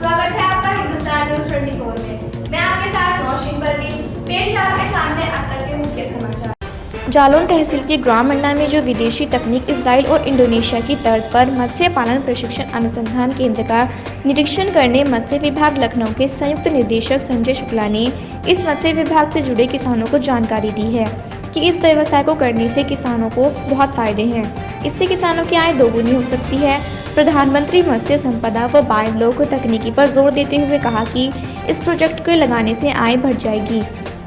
स्वागत है आपका हिंदुस्तान न्यूज 24 में। मैं आपके साथ नौशीन परवीन, पेश है आपके सामने अब तक के मुख्य समाचार। जालौन तहसील के ग्राम मंडा में जो विदेशी तकनीक इजराइल और इंडोनेशिया की तर्ज पर मत्स्य पालन प्रशिक्षण अनुसंधान केंद्र का निरीक्षण करने मत्स्य विभाग लखनऊ के संयुक्त निदेशक संजय शुक्ला ने इस मत्स्य विभाग से जुड़े किसानों को जानकारी दी है कि इस व्यवसाय को करने से किसानों को बहुत फायदे हैं। इससे किसानों की आय दोगुनी हो सकती है। प्रधानमंत्री मत्स्य संपदा व बायोफ्लोक तकनीकी पर जोर देते हुए कहा कि इस प्रोजेक्ट को लगाने से आय बढ़ जाएगी।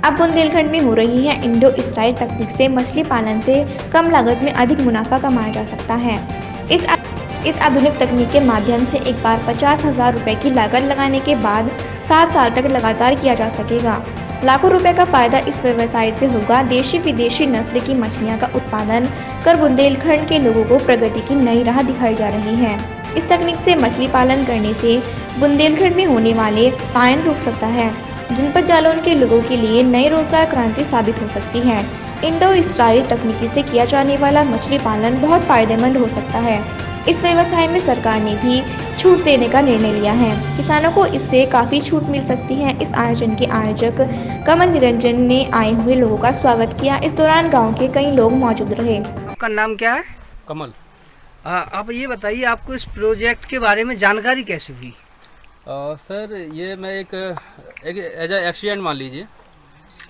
अब बुंदेलखंड में हो रही है इंडो स्टाइल तकनीक से मछली पालन से कम लागत में अधिक मुनाफा कमाया जा सकता है। इस आधुनिक तकनीक के माध्यम से एक बार 50,000 रुपए की लागत लगाने के बाद 7 साल तक लगातार किया जा सकेगा। लाखों रुपए का फायदा इस व्यवसाय से होगा। देशी विदेशी नस्ल की मछलियां का उत्पादन कर बुंदेलखंड के लोगों को प्रगति की नई राह दिखाई जा रही है। इस तकनीक से मछली पालन करने से बुंदेलखंड में होने वाले पलायन रुक सकता है। जनपद जालौन के लोगों के लिए नई रोजगार क्रांति साबित हो सकती है। इंडो स्टाइल तकनीकी से किया जाने वाला मछली पालन बहुत फायदेमंद हो सकता है। इस व्यवसाय में सरकार ने भी छूट देने का निर्णय लिया है। किसानों को इससे काफी छूट मिल सकती है। इस आयोजन के आयोजक कमल निरंजन ने आए हुए लोगों का स्वागत किया। इस दौरान गांव के कई लोग मौजूद रहे। आपका नाम क्या है? कमल। आप ये बताइए, आपको इस प्रोजेक्ट के बारे में जानकारी कैसे हुई? सर ये मैं एक एज ए एक्सीडेंट मान लीजिए,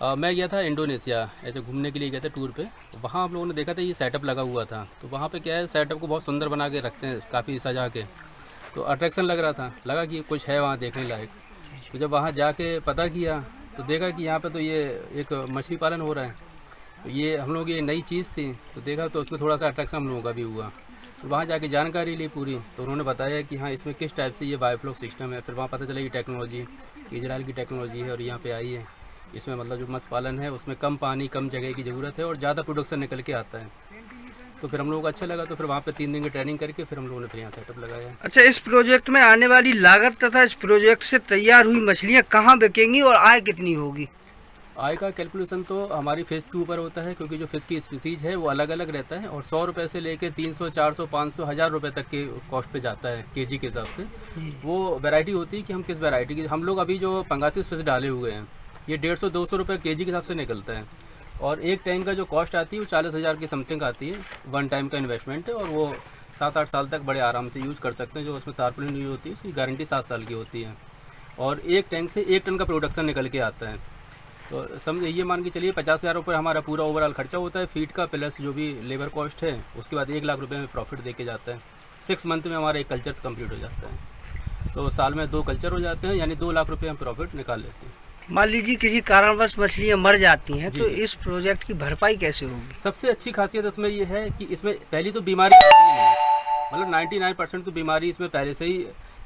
मैं गया था इंडोनेशिया ऐसे घूमने के लिए गया था टूर पे। वहाँ हम लोगों ने देखा था ये सेटअप लगा हुआ था। तो वहाँ पे क्या है, सेटअप को बहुत सुंदर बना के रखते हैं, काफ़ी सजा के। तो अट्रैक्शन लग रहा था, लगा कि कुछ है वहाँ देखने लायक। तो जब वहाँ जाके पता किया तो देखा कि यहाँ पे तो ये एक मछली पालन हो रहा है। तो ये हम लोग ये नई चीज़ थी, तो देखा तो उसमें थोड़ा सा अट्रैक्शन हम लोगों का भी हुआ। तो वहाँ जाके जानकारी ली पूरी, तो उन्होंने बताया कि हाँ इसमें किस टाइप से ये बायोफ्लोक सिस्टम है। फिर वहाँ पता चला ये टेक्नोलॉजी इजराइल की टेक्नोलॉजी है और यहाँ पे आई है। इसमें मतलब जो मत्स्य पालन है उसमें कम पानी कम जगह की ज़रूरत है और ज़्यादा प्रोडक्शन निकल के आता है। तो फिर हम लोगों को अच्छा लगा, तो फिर वहाँ पे 3 दिन की ट्रेनिंग करके फिर हम लोगों ने फिर यहाँ सेटअप लगाया। अच्छा, इस प्रोजेक्ट में आने वाली लागत तथा इस प्रोजेक्ट से तैयार हुई मछलियाँ कहाँ बिकेंगी और आय कितनी होगी? आय का कैलकुलेशन तो हमारी फिश के ऊपर होता है, क्योंकि जो फिश की स्पीसीज है वो अलग अलग रहता है और 100 रुपये से लेकर 300, 400, 500, 1000 रुपये तक के कॉस्ट पे जाता है केजी के हिसाब से। वो वैरायटी होती है कि हम किस वैरायटी की। हम लोग अभी जो पंगासिस फिश डाले हुए हैं ये 150-200 रुपये केजी के हिसाब से निकलता है। और एक टैंक का जो कॉस्ट आती है वो 40,000 की समथिंग आती है। 1 टाइम का इन्वेस्टमेंट है और वो 7-8 साल तक बड़े आराम से यूज़ कर सकते हैं। जो उसमें तारपुलिन यूज होती है उसकी गारंटी 7 साल की होती है और एक टैंक से 1 टन का प्रोडक्शन निकल के आता है। तो समझ ये मान के चलिए 50,000 रुपये हमारा पूरा ओवरऑल खर्चा होता है फीड का, प्लस जो भी लेबर कॉस्ट है उसके बाद 1 लाख रुपये में प्रॉफिट दे के जाता है। 6 मंथ में हमारा एक कल्चर कंप्लीट हो जाता है। तो साल में 2 कल्चर हो जाते हैं, यानी 2 लाख रुपये हम प्रॉफिट निकाल लेते हैं। मान लीजिए किसी कारणवश मछलियाँ मर जाती हैं, तो इस प्रोजेक्ट की भरपाई कैसे होगी? सबसे अच्छी खासियत इसमें ये है कि इसमें पहली तो बीमारी आती ही नहीं है। मतलब 99% तो बीमारी इसमें पहले से ही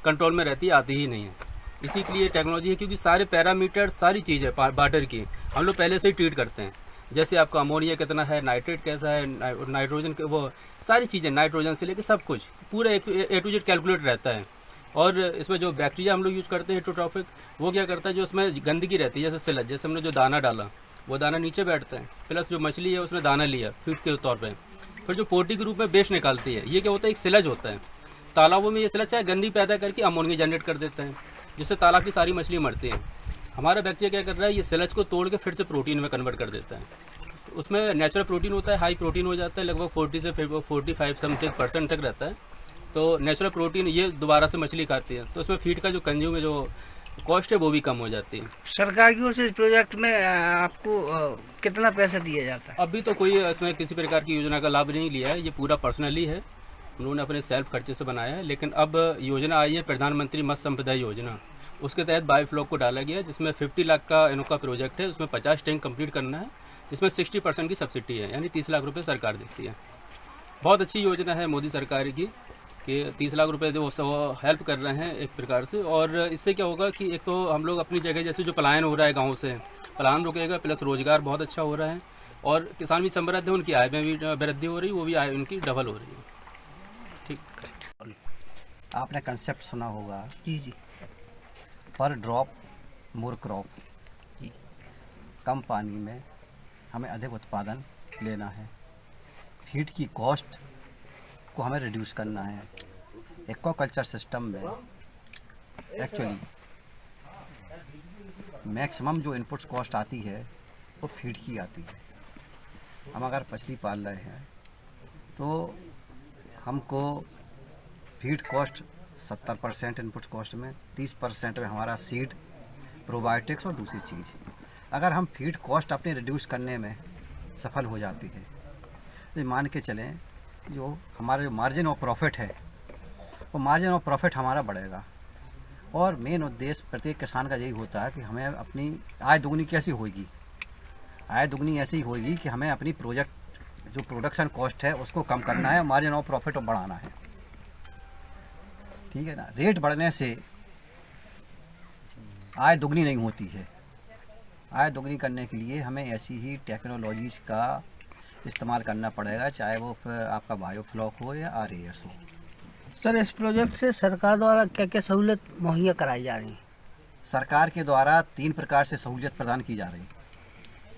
कंट्रोल में रहती है, आती ही नहीं है। इसी के लिए टेक्नोलॉजी है, क्योंकि सारे पैरामीटर सारी चीज़ है वाटर की हम लोग पहले से ही ट्रीट करते हैं। जैसे आपका अमोनिया कितना है, नाइट्रेट कैसा है, नाइट्रोजन वो सारी चीज़ें, नाइट्रोजन से लेकर सब कुछ पूरा A to Z कैलकुलेट रहता है। और इसमें जो बैक्टीरिया हम लोग यूज़ करते हैं हेटरोट्रॉफिक, वो क्या करता है, जो उसमें गंदगी रहती है जैसे सिलज, जैसे हमने जो दाना डाला वो दाना नीचे बैठता है, प्लस जो मछली है उसने दाना लिया फीड के तौर पे, फिर जो पोटी के रूप में वेस्ट निकालती है, ये क्या होता है, एक सिलज होता है। तालाबों में ये सिलज है गंदी पैदा करके अमोनिया जनरेट कर देता है, जिससे तालाब की सारी मछली मरती हैं। हमारा बैक्टीरिया क्या कर रहा है, ये सिलज को तोड़ के फिर से प्रोटीन में कन्वर्ट कर देता है। तो उसमें नेचुरल प्रोटीन होता है, हाई प्रोटीन हो जाता है, लगभग 40 से 45 समथिंग % तक रहता है। तो नेचुरल प्रोटीन ये दोबारा से मछली खाती है, तो उसमें फीड का जो कंज्यूम है, जो कॉस्ट है वो भी कम हो जाती है। सरकार की ओर से इस प्रोजेक्ट में आपको कितना पैसा दिया जाता है? अभी तो कोई इसमें किसी प्रकार की योजना का लाभ नहीं लिया है, ये पूरा पर्सनली है, उन्होंने अपने सेल्फ खर्चे से बनाया है। लेकिन अब योजना आई है प्रधानमंत्री मत्स्य संपदा योजना, उसके तहत बायोफ्लोक को डाला गया है, जिसमें 50 लाख का इनका प्रोजेक्ट है। उसमें 50 टैंक कंप्लीट करना है, जिसमें 60% की सब्सिडी है, यानी 30 लाख रुपये सरकार देती है। बहुत अच्छी योजना है मोदी सरकार की कि 30 लाख रुपए जो वो हेल्प कर रहे हैं एक प्रकार से। और इससे क्या होगा कि एक तो हम लोग अपनी जगह जैसे जो पलायन हो रहा है गाँव से, पलायन रुकेगा, प्लस रोजगार बहुत अच्छा हो रहा है और किसान भी समृद्ध है, उनकी आय में भी वृद्धि हो रही है, वो भी आय उनकी डबल हो रही है। ठीक, आपने कंसेप्ट सुना होगा, जी, पर ड्रॉप मोर क्रॉप। कम पानी में हमें अधिक उत्पादन लेना है, फीड की कॉस्ट को हमें रिड्यूस करना है। एक्वाकल्चर सिस्टम में एक्चुअली मैक्सिमम जो इनपुट्स कॉस्ट आती है वो फीड की आती है। हम अगर मछली पाल रहे हैं तो हमको फीड कॉस्ट 70% इनपुट कॉस्ट में, 30% में हमारा सीड, प्रोबायोटिक्स और दूसरी चीज़। अगर हम फीड कॉस्ट अपने रिड्यूस करने में सफल हो जाती है तो मान के चलें जो हमारा जो मार्जिन ऑफ प्रॉफिट है वो मार्जिन ऑफ प्रॉफिट हमारा बढ़ेगा। और मेन उद्देश्य प्रत्येक किसान का यही होता है कि हमें अपनी आय दुगनी कैसी होगी। आय दुगनी ऐसी होगी कि हमें अपनी प्रोजेक्ट जो प्रोडक्शन कॉस्ट है उसको कम करना है, मार्जिन ऑफ प्रॉफिट बढ़ाना है। ठीक है ना। रेट बढ़ने से आय दुगनी नहीं होती है। आय दुगनी करने के लिए हमें ऐसी ही टेक्नोलॉजीज़ का इस्तेमाल करना पड़ेगा, चाहे वो फिर आपका बायोफ्लॉक हो या RAS हो। सर, इस प्रोजेक्ट से सरकार द्वारा क्या क्या सहूलियत मुहैया कराई जा रही है? सरकार के द्वारा 3 प्रकार से सहूलियत प्रदान की जा रही है।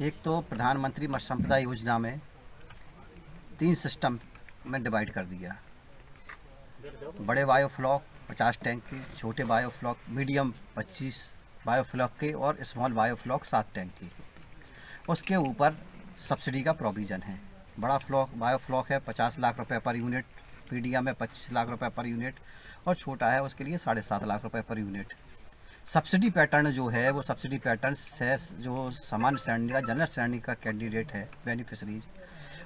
एक तो प्रधानमंत्री मत्स्य संपदा योजना में 3 सिस्टम में डिवाइड कर दिया। बड़े बायोफ्लॉक 50 टैंक के, छोटे बायोफ्लॉक मीडियम 25 बायोफ्लॉक के और स्मॉल बायोफ्लॉक 7 टैंक के। उसके ऊपर सब्सिडी का प्रोविज़न है। बड़ा बायोफ्लॉक है 50 लाख रुपए पर यूनिट, मीडियम में 25 लाख रुपए पर यूनिट और छोटा है उसके लिए 7.5 लाख रुपए पर यूनिट। सब्सिडी पैटर्न जो है वो सब्सिडी पैटर्न से जो सामान्य श्रेणी का, जनरल श्रेणी का कैंडिडेट है बेनिफिशरीज,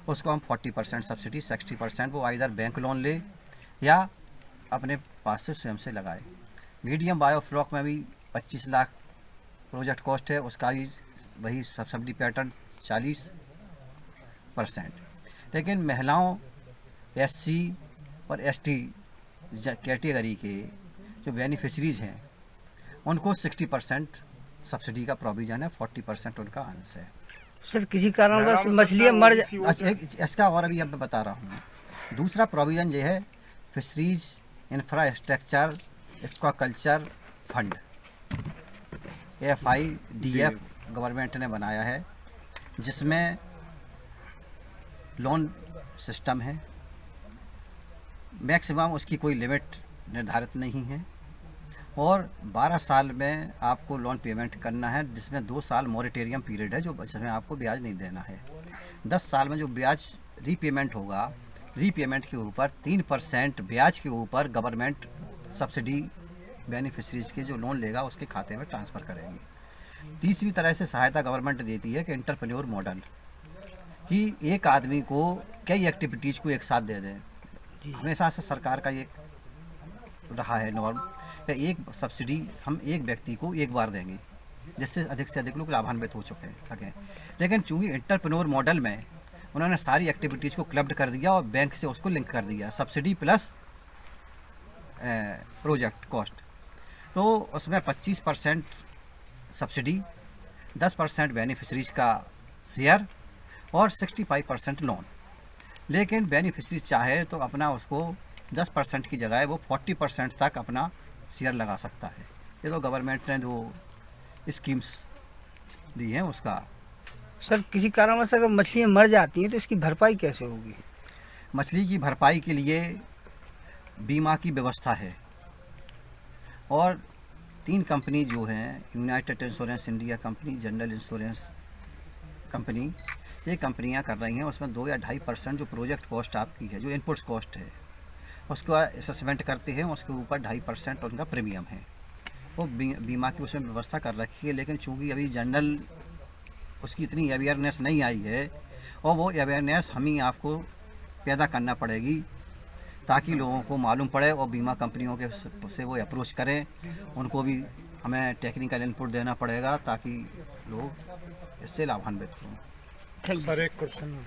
उसको हम 40% सब्सिडी, 60% वो आइदर बैंक लोन ले या अपने पास से स्वयं से लगाए। मीडियम बायोफ्लॉक में भी 25 लाख प्रोजेक्ट कॉस्ट है, उसका भी वही सब्सिडी पैटर्न 40%। लेकिन महिलाओं, SC और ST कैटेगरी के जो बेनिफिशरीज हैं उनको 60% सब्सिडी का प्रोविज़न है, 40% उनका अंश है। सर, किसी कारणवश मछलियाँ मर इसका और अभी अब मैं बता रहा हूँ। दूसरा प्रोविज़न ये है fisheries infrastructure aquaculture fund, FIDF government ने बनाया है, जिसमें लोन सिस्टम है। मैक्सिमम उसकी कोई लिमिट निर्धारित नहीं है और 12 साल में आपको लोन पेमेंट करना है, जिसमें 2 साल मॉरिटेरियम पीरियड है, जो जिसमें आपको ब्याज नहीं देना है। 10 साल में जो ब्याज रीपेमेंट होगा, रीपेमेंट के ऊपर 3% ब्याज के ऊपर गवर्नमेंट सब्सिडी बेनिफिशरीज के जो लोन लेगा उसके खाते में ट्रांसफ़र करेंगे। तीसरी तरह से सहायता गवर्नमेंट देती है कि एंटरप्रेन्योर मॉडल, कि एक आदमी को कई एक्टिविटीज़ को एक साथ दे दें। हमेशा से सरकार का ये रहा है नॉर्म कि एक सब्सिडी हम एक व्यक्ति को एक बार देंगे, जिससे अधिक से अधिक लोग लाभान्वित हो सकें। लेकिन चूँकि एंटरप्रेन्योर मॉडल में उन्होंने सारी एक्टिविटीज़ को क्लब्ड कर दिया और बैंक से उसको लिंक कर दिया, सब्सिडी प्लस प्रोजेक्ट कॉस्ट। तो उसमें 25% सब्सिडी, 10% बेनिफिशरीज का शेयर और 65% लोन। लेकिन बेनिफिशरी चाहे तो अपना उसको 10% की जगह वो 40% तक अपना शेयर लगा सकता है। ये तो गवर्नमेंट ने जो स्कीम्स दी हैं उसका। सर, किसी कारणवश अगर मछलियाँ मर जाती हैं तो इसकी भरपाई कैसे होगी? मछली की भरपाई के लिए बीमा की व्यवस्था है और 3 कंपनी जो हैं, United insurance India company, general insurance company, ये कंपनियां कर रही हैं। उसमें 2 या 2.5% जो प्रोजेक्ट कॉस्ट आपकी है, जो इनपुट्स कॉस्ट है, उसको असेसमेंट करते हैं, उसके ऊपर 2.5% उनका प्रीमियम है। वो बीमा की उसमें व्यवस्था कर रखी है। लेकिन चूँकि अभी जनरल उसकी इतनी अवेयरनेस नहीं आई है और वो अवेयरनेस हम ही आपको पैदा करना पड़ेगी ताकि लोगों को मालूम पड़े और बीमा कंपनियों के से वो अप्रोच करें। उनको भी हमें टेक्निकल इनपुट देना पड़ेगा ताकि लोग इससे लाभान्वित हों। सर, एक क्वेश्चन